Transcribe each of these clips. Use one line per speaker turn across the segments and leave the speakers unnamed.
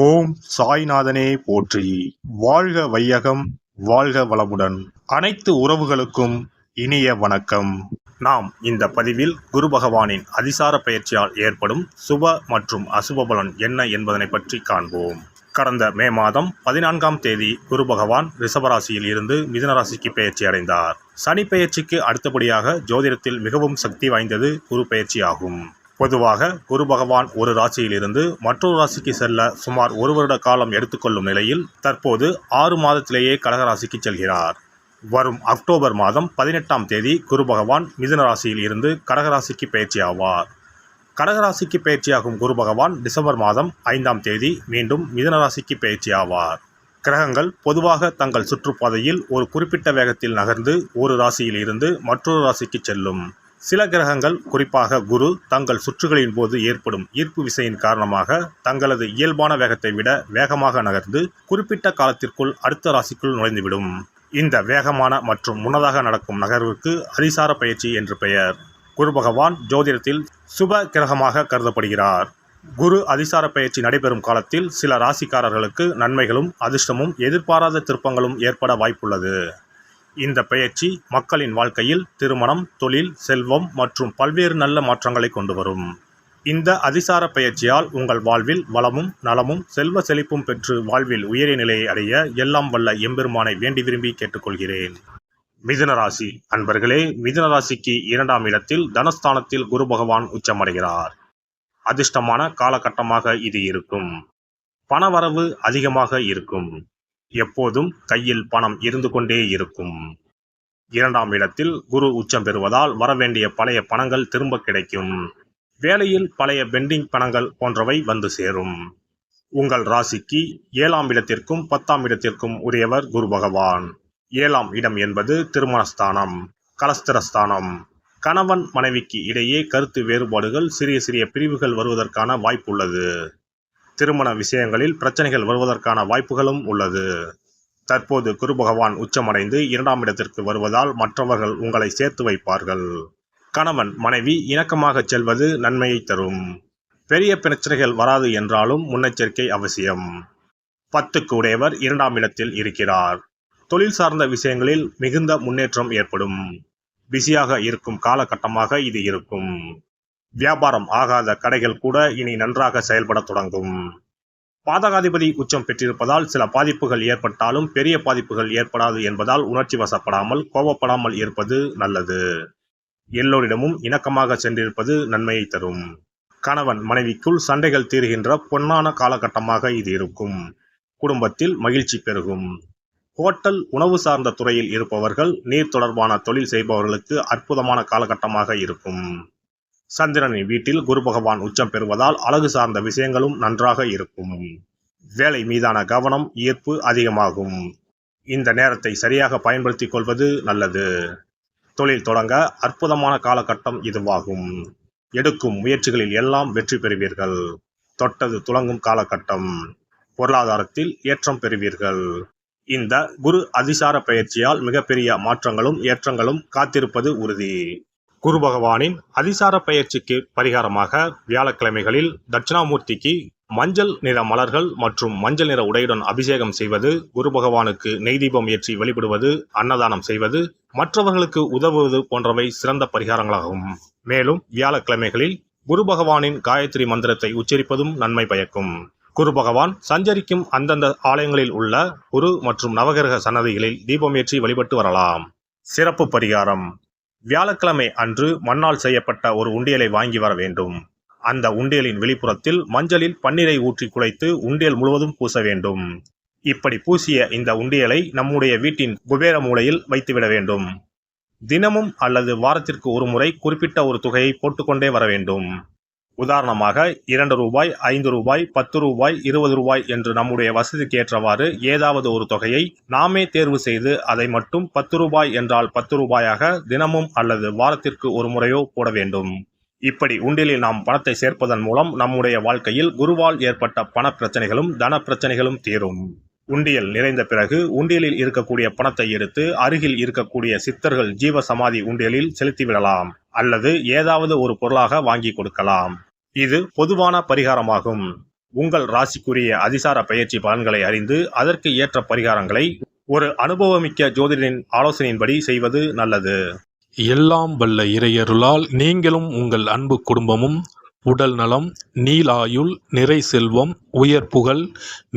ஓம் சாய்நாதனே போற்றி. வாழ்க வையகம், வாழ்க வளமுடன். அனைத்து உறவுகளுக்கும் இனிய வணக்கம். நாம் இந்த பதிவில் குரு பகவானின் அதிசார பயிற்சியால் ஏற்படும் சுப மற்றும் அசுப பலன் என்ன என்பதனை பற்றி காண்போம். கடந்த மே மாதம் 14ஆம் தேதி குரு பகவான் ரிஷபராசியில் இருந்து மிதுன ராசிக்கு பெயர்ச்சி அடைந்தார். சனி பெயர்ச்சிக்கு அடுத்தபடியாக ஜோதிடத்தில் மிகவும் சக்தி வாய்ந்தது குரு பெயர்ச்சி ஆகும். பொதுவாக குரு பகவான் ஒரு ராசியில் இருந்து மற்றொரு ராசிக்கு செல்ல சுமார் 1 வருட காலம் எடுத்துக்கொள்ளும் நிலையில் தற்போது 6 மாதத்திலேயே கடகராசிக்கு செல்கிறார். வரும் அக்டோபர் மாதம் 18ஆம் தேதி குரு பகவான் மிதுன ராசியில் இருந்து கடகராசிக்கு பயிற்சி ஆவார். கடகராசிக்கு பயிற்சியாகும் குரு பகவான் டிசம்பர் மாதம் 5ஆம் தேதி மீண்டும் மிதுன ராசிக்கு பயிற்சி ஆவார். கிரகங்கள் பொதுவாக தங்கள் சுற்றுப்பாதையில் ஒரு குறிப்பிட்ட வேகத்தில் நகர்ந்து ஒரு ராசியில் இருந்து மற்றொரு ராசிக்கு செல்லும். சில கிரகங்கள், குறிப்பாக குரு, தங்கள் சுற்றுகளின் போது ஏற்படும் ஈர்ப்பு விசையின் காரணமாக தங்களது இயல்பான வேகத்தை விட வேகமாக நகர்ந்து குறிப்பிட்ட காலத்திற்குள் அடுத்த ராசிக்குள் நுழைந்துவிடும். இந்த வேகமான மற்றும் முன்னதாக நடக்கும் நகர்வுக்கு அதிசார பயிற்சி என்று பெயர். குரு பகவான் ஜோதிடத்தில் சுப கிரகமாக கருதப்படுகிறார். குரு அதிசார பயிற்சி நடைபெறும் காலத்தில் சில ராசிக்காரர்களுக்கு நன்மைகளும் அதிர்ஷ்டமும் எதிர்பாராத திருப்பங்களும் ஏற்பட வாய்ப்புள்ளது. இந்த பெயர்ச்சி மக்களின் வாழ்க்கையில் திருமணம், தொழில், செல்வம் மற்றும் பல்வேறு நல்ல மாற்றங்களை கொண்டு வரும். இந்த அதிசார பயிற்சியால் உங்கள் வாழ்வில் வளமும் நலமும் செல்வ செழிப்பும் பெற்று வாழ்வில் உயரிய நிலையை அடைய எல்லாம் வல்ல எம்பெருமானை வேண்டி விரும்பி கேட்டுக்கொள்கிறேன். மிதுன ராசி அன்பர்களே, மிதுன ராசிக்கு 2ஆம் இடத்தில் தனஸ்தானத்தில் குரு பகவான் உச்சமடைகிறார். அதிர்ஷ்டமான காலகட்டமாக இது இருக்கும். பணவரவு அதிகமாக இருக்கும். எப்போதும் கையில் பணம் இருந்து கொண்டே இருக்கும். 2ஆம் இடத்தில் குரு உச்சம் பெறுவதால் வரவேண்டிய பழைய பணங்கள் திரும்ப கிடைக்கும். வேலையில் பழைய பெண்டிங் பணங்கள் போன்றவை வந்து சேரும். உங்கள் ராசிக்கு 7ஆம் இடத்திற்கும் 10ஆம் இடத்திற்கும் உரியவர் குரு பகவான். 7ஆம் இடம் என்பது திருமணஸ்தானம், கலஸ்திரஸ்தானம். கணவன் மனைவிக்கு இடையே கருத்து வேறுபாடுகள், சிறிய சிறிய பிரிவுகள் வருவதற்கான வாய்ப்புள்ளது. திருமண விஷயங்களில் பிரச்சனைகள் வருவதற்கான வாய்ப்புகளும் உள்ளது. தற்போது குரு பகவான் உச்சமடைந்து 2ஆம் இடத்திற்கு வருவதால் மற்றவர்கள் உங்களை சேர்த்து வைப்பார்கள். கணவன் மனைவி இணக்கமாக செல்வது நன்மையை தரும். பெரிய பிரச்சனைகள் வராது என்றாலும் முன்னெச்சரிக்கை அவசியம். 10க்கு உடையவர் 2ஆம் இடத்தில் இருக்கிறார். தொழில் சார்ந்த விஷயங்களில் மிகுந்த முன்னேற்றம் ஏற்படும். பிஸியாக இருக்கும் காலகட்டமாக இது இருக்கும். வியாபாரம் ஆகாத கடைகள் கூட இனி நன்றாக செயல்பட தொடங்கும். பாதகாதிபதி உச்சம் பெற்றிருப்பதால் சில பாதிப்புகள் ஏற்பட்டாலும் பெரிய பாதிப்புகள் ஏற்படாது என்பதால் உணர்ச்சி வசப்படாமல் கோபப்படாமல் இருப்பது நல்லது. எல்லோரிடமும் இணக்கமாக சென்றிருப்பது நன்மையை தரும். கணவன் மனைவிக்குள் சண்டைகள் தீர்கின்ற பொன்னான காலகட்டமாக இது இருக்கும். குடும்பத்தில் மகிழ்ச்சி பெருகும். ஹோட்டல், உணவு சார்ந்த துறையில் இருப்பவர்கள், நீர் தொடர்பான தொழில் செய்பவர்களுக்கு அற்புதமான காலகட்டமாக இருக்கும். சந்திரனின் வீட்டில் குரு பகவான் உச்சம் பெறுவதால் அழகு சார்ந்த விஷயங்களும் நன்றாக இருக்கும். வேலை மீதான கவனம், ஈர்ப்பு அதிகமாகும். இந்த நேரத்தை சரியாக பயன்படுத்திக் கொள்வது நல்லது. தொழில் தொடங்க அற்புதமான காலகட்டம் இதுவாகும். எடுக்கும் முயற்சிகளில் எல்லாம் வெற்றி பெறுவீர்கள். தொட்டது துலங்கும் காலகட்டம். பொருளாதாரத்தில் ஏற்றம் பெறுவீர்கள். இந்த குரு அதிசார பயிற்சியால் மிகப்பெரிய மாற்றங்களும் ஏற்றங்களும் காத்திருப்பது உறுதி. குரு பகவானின் அதிசார பயிற்சிக்கு பரிகாரமாக வியாழக்கிழமைகளில் தட்சிணாமூர்த்திக்கு மஞ்சள் நிற மலர்கள் மற்றும் மஞ்சள் நிற உடையுடன் அபிஷேகம் செய்வது, குரு பகவானுக்கு நெய் தீபம் ஏற்றி வழிபடுவது, அன்னதானம் செய்வது, மற்றவர்களுக்கு உதவுவது போன்றவை சிறந்த பரிகாரங்களாகும். மேலும் வியாழக்கிழமைகளில் குரு பகவானின் காயத்ரி மந்திரத்தை உச்சரிப்பதும் நன்மை பயக்கும். குரு பகவான் சஞ்சரிக்கும் அந்தந்த ஆலயங்களில் உள்ள குரு மற்றும் நவகிரக சன்னதிகளில் தீபம் ஏற்றி வழிபட்டு வரலாம். சிறப்பு பரிகாரம்: வியாழக்கிழமை அன்று மண்ணால் செய்யப்பட்ட ஒரு உண்டியலை வாங்கி வர வேண்டும். அந்த உண்டியலின் வெளிப்புறத்தில் மஞ்சளில் பன்னீரை ஊற்றி குழைத்து உண்டியல் முழுவதும் பூச வேண்டும். இப்படி பூசிய இந்த உண்டியலை நம்முடைய வீட்டின் குபேர மூலையில் வைத்துவிட வேண்டும். தினமும் அல்லது வாரத்திற்கு ஒரு முறை குறிப்பிட்ட ஒரு தொகையை போட்டுக்கொண்டே வர வேண்டும். உதாரணமாக 2 ரூபாய், 5 ரூபாய், 10 ரூபாய், 20 ரூபாய் என்று நம்முடைய வசதிக்கு ஏற்றவாறு ஏதாவது ஒரு தொகையை நாமே தேர்வு செய்து அதை மட்டும் 10 ரூபாய் என்றால் 10 ரூபாயாக தினமும் அல்லது வாரத்திற்கு ஒரு முறையோ போட வேண்டும். இப்படி உண்டியலில் நாம் பணத்தை சேர்ப்பதன் மூலம் நம்முடைய வாழ்க்கையில் குருவால் ஏற்பட்ட பண பிரச்சனைகளும் தன பிரச்சனைகளும் தீரும். உண்டியல் நிறைந்த பிறகு உண்டியலில் இருக்கக்கூடிய பணத்தை எடுத்து அருகில் இருக்கக்கூடிய சித்தர்கள் ஜீவ சமாதி உண்டியலில் செலுத்திவிடலாம் அல்லது ஏதாவது ஒரு பொருளாக வாங்கி கொடுக்கலாம். இது பொதுவான பரிகாரமாகும். உங்கள் ராசிக்குரிய அதிசார பயிற்சி பலன்களை அறிந்து அதற்கு ஏற்ற பரிகாரங்களை ஒரு அனுபவமிக்க ஜோதிடரின் ஆலோசனையின்படி செய்வது நல்லது.
எல்லாம் வல்ல இறையருளால் நீங்களும் உங்கள் அன்பு குடும்பமும் உடல் நலம், நீலாயுள், நிறை செல்வம், உயர் புகழ்,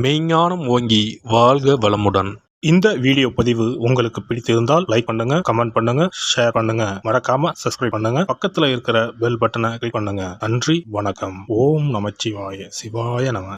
மெய்ஞானம் ஓங்கி வாழ்க வளமுடன்.
இந்த வீடியோ பதிவு உங்களுக்கு பிடித்திருந்தால் லைக் பண்ணுங்க, கமெண்ட் பண்ணுங்க, ஷேர் பண்ணுங்க, மறக்காம சப்ஸ்கிரைப் பண்ணுங்க, பக்கத்துல இருக்கிற பெல் பட்டனை கிளிக் பண்ணுங்க. நன்றி, வணக்கம். ஓம் நமச்சிவாய, சிவாய நம.